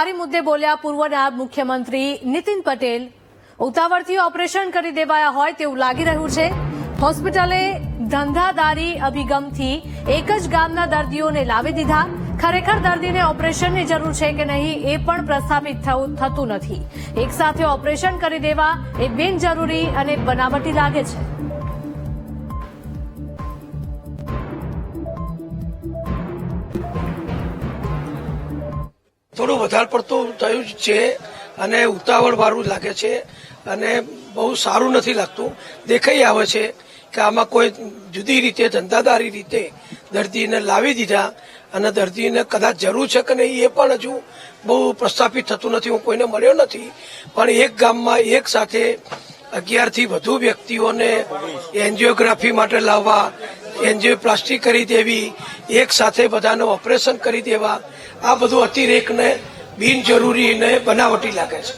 બેદરકારી મુદ્દે બોલ્યા પૂર્વ નાયબ મુખ્યમંત્રી નીતિન પટેલ। ઉતાવળથી ઓપરેશન કરી દેવાયા હોય તેવું લાગી રહ્યું છે। હોસ્પિટલે ધંધાદારી અભિગમથી એક જ ગામના દર્દીઓને લાવી દીધા। ખરેખર દર્દીને ઓપરેશનની જરૂર છે કે નહીં એ પણ પ્રસ્થાપિત થતું નથી। એક સાથે ઓપરેશન કરી દેવા એ બિનજરૂરી અને બનાવટી લાગે છે। થોડું વધારે પડતું થયું છે અને ઉતાવળ વાળું લાગે છે અને બહુ સારું નથી લાગતું। દેખાઈ આવે છે કે આમાં કોઈ જુદી રીતે ધંધાદારી રીતે દર્દીને લાવી દીધા અને દર્દીને કદાચ જરૂર છે કે નહીં એ પણ હજુ બહુ પ્રસ્થાપિત થતું નથી। હું કોઈને મળ્યો નથી, પણ એક ગામમાં એક સાથે 11 થી વધુ વ્યક્તિઓને એન્જિયોગ્રાફી માટે લાવવા, એન્જિયોપ્લાસ્ટી કરી દેવી, એક સાથે બધાને ઓપરેશન કરી દેવા, આ બધું અતિરેકને બિનજરૂરી ને બનાવટી લાગે છે।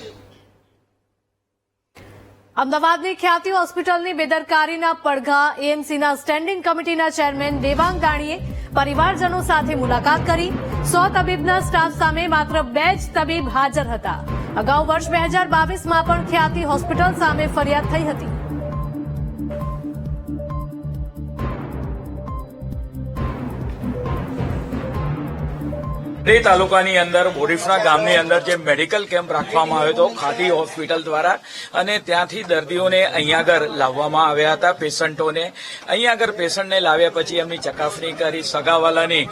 અમદાવાદની ખ્યાતિ હોસ્પિટલની બેદરકારીના પડઘા એએમસીના સ્ટેન્ડિંગ કમિટીના ચેરમેન દેવાંગ દાણીએ પરિવારજનો સાથે મુલાકાત કરી। 100 તબીબના સ્ટાફ સામે માત્ર 2 જ તબીબ હાજર હતા। અગાઉ વર્ષ 2022માં પણ ખ્યાતિ હોસ્પિટલ સામે ફરિયાદ થઈ હતી। તાલુકાની અંદર બોરીફના ગામની અંદર જે મેડિકલ કેમ્પ રાખવામાં આવ્યો હતો ખાટી હોસ્પિટલ દ્વારા, અને ત્યાંથી દર્દીઓને અહીંયા આગળ લાવવામાં આવ્યા હતા। પેશન્ટોને અહીંયા આગળ પેશન્ટને લાવ્યા પછી એમની ચકાસણી કરી, સગાવાલાની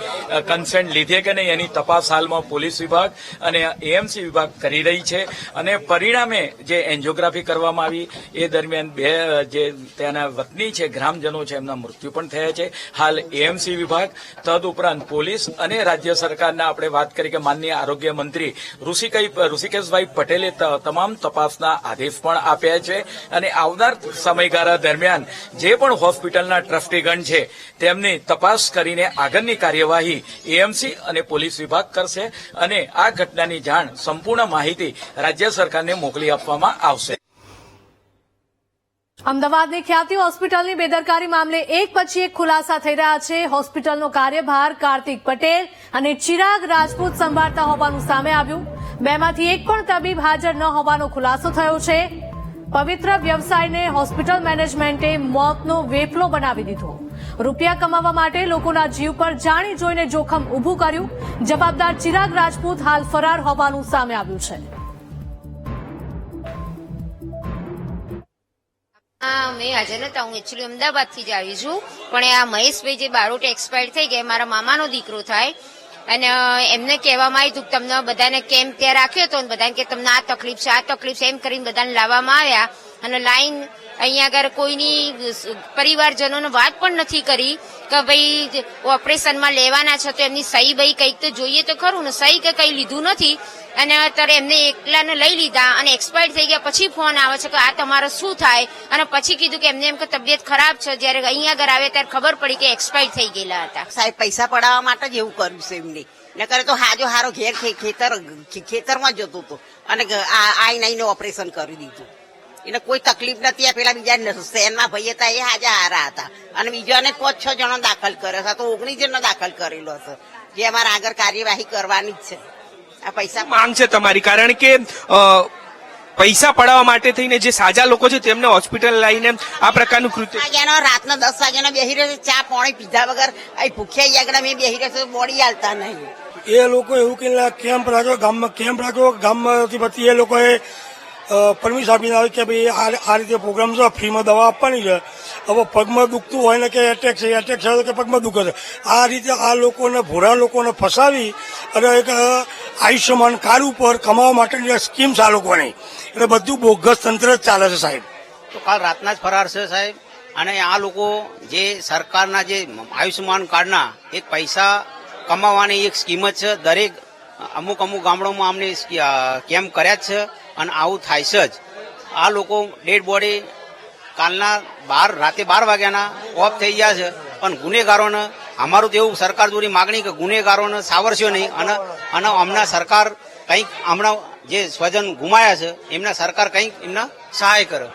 કન્સેન્ટ લીધે કે નહીં એની તપાસ હાલમાં પોલીસ વિભાગ અને એએમસી વિભાગ કરી રહી છે। અને પરિણામે જે એન્જિયોગ્રાફી કરવામાં આવી એ દરમિયાન 2 જે ત્યાંના વતની છે, ગ્રામજનો છે, એમના મૃત્યુ પણ થયા છે। હાલ એએમસી વિભાગ તદુપરાંત પોલીસ અને રાજ્ય સરકારના આપણે વાત કરી કે માનનીય આરોગ્ય મંત્રી ઋષિકેશભાઈ પટેલે તમામ તપાસના આદેશ પણ આપ્યા છે અને આવનાર સમયગાળા દરમિયાન જે પણ હોસ્પિટલના ટ્રસ્ટીગણ છે તેમની તપાસ કરીને આગળની કાર્યવાહી એએમસી અને પોલીસ વિભાગ કરશે અને આ ઘટનાની જાણ સંપૂર્ણ માહિતી રાજ્ય સરકારને મોકલી આપવામાં આવશે। અમદાવાદની ખ્યાતિ હોસ્પિટલની બેદરકારી મામલે એક પછી એક ખુલાસા થઈ રહ્યા છે। હોસ્પિટલનો કાર્યભાર કાર્તિક પટેલ અને ચિરાગ રાજપૂત સંભાળતા હોવાનું સામે આવ્યું। 2માંથી એક પણ તબીબ હાજર ન હોવાનો ખુલાસો થયો છે। પવિત્ર વ્યવસાયને હોસ્પિટલ મેનેજમેન્ટે મોતનો વેપલો બનાવી દીધો। રૂપિયા કમાવા માટે લોકોના જીવ પર જાણી જોઈને જોખમ ઉભું કર્યું। જવાબદાર ચિરાગ રાજપૂત હાલ ફરાર હોવાનું સામે આવ્યું છે। મેં હાજર નતા, હું એકચ્યુઅલી અમદાવાદથી જ આવી છું, પણ આ મહેશભાઈ જે બારોટ એક્સપાયર થઈ ગયા મારા મામાનો દીકરો થાય અને એમને કહેવામાં આવ્યું કે તમને બધાને કેમ્પ ત્યાં રાખ્યો હતો અને બધાને કે તમને આ તકલીફ છે, આ તકલીફ છે, એમ કરીને બધાને લાવવામાં આવ્યા અને લાઈન અહીંયા આગળ કોઈની પરિવારજનોને વાત પણ નથી કરી કે ભાઈ ઓપરેશનમાં લેવાના છે તો એમની સહી ભાઈ કંઈક તો જોઈએ તો ખરું ને, સહી કે કંઈ લીધું નથી અને અત્યારે એમને એકલાને લઈ લીધા અને એક્સપાયર થઈ ગયા પછી ફોન આવે છે કે આ તમારે શું થાય, અને પછી કીધું કે એમને એમ કે તબિયત ખરાબ છે। જયારે અહીંયા આગળ આવે ત્યારે ખબર પડી કે એક્સપાયર થઈ ગયેલા હતા। સાહેબ પૈસા પડાવવા માટે જ એવું કર્યું છે એમને, ને કરે તો હારો ઘેર ખેતરમાં જતો હતો અને આઈને ઓપરેશન કરી દીધું। એને કોઈ તકલીફ નથી। આ પેલા બીજા શહેરના ભાઈ હતા એ હારા હતા અને બીજાને 5-6 જણા દાખલ કર્યા હતા, તો 19 જણનો દાખલ કરેલો હતો, જે અમારે આગળ કાર્યવાહી કરવાની જ છે। આ પૈસા માંગ છે તમારી, કારણ કે પૈસા પડાવવા માટે થઈને જે સાજા લોકો છે તેમને હોસ્પિટલ લઈને આ પ્રકારનું કૃત્ય રાતના 10 વાગ્યાના બેસી રહેશે, ચા પાણી પીધા વગર ભૂખ્યા આગળ મેં બેસી રહેશે, બોડી હાલતા નહીં। એ લોકો એવું કે કેમ્પ રાખ્યો, ગામમાં કેમ્પ રાખ્યો, ગામમાંથી પછી એ લોકોએ પરમિશન આપીને આવે કે ભાઈ આ રીતે પ્રોગ્રામ છે, ફ્રીમાં દવા આપવાની છે। હવે પગમાં દુખતું હોય ને કે એટેક છે કે પગમાં દુખે છે, આ રીતે આ લોકોને ભોળા લોકોને ફસાવી અને એક આયુષ્યમાન કાર્ડ ઉપર કમાવા માટેની સ્કીમ છે આ લોકોની, એટલે બધું બોગસ તંત્ર જ ચાલે છે સાહેબ। તો કાલ રાતના જ ફરાર છે સાહેબ, અને આ લોકો જે સરકારના જે આયુષ્યમાન કાર્ડના એક પૈસા કમાવાની એક સ્કીમ જ છે। દરેક અમુક ગામડાઓમાં અમને કેમ્પ કર્યા જ છે અને આવું થાય છે જ। આ લોકો ડેડ બોડી કાલના રાતે 12 વાગ્યાના ઓફ થઈ ગયા છે, પણ ગુનેગારોને અમારું તો એવું સરકાર જોડી માગણી કે ગુનેગારોને સાવરશો નહીં અને હમણાં સરકાર કંઈક હમણાં જે સ્વજન ગુમાયા છે એમના સરકાર કંઈક એમના સહાય કરે।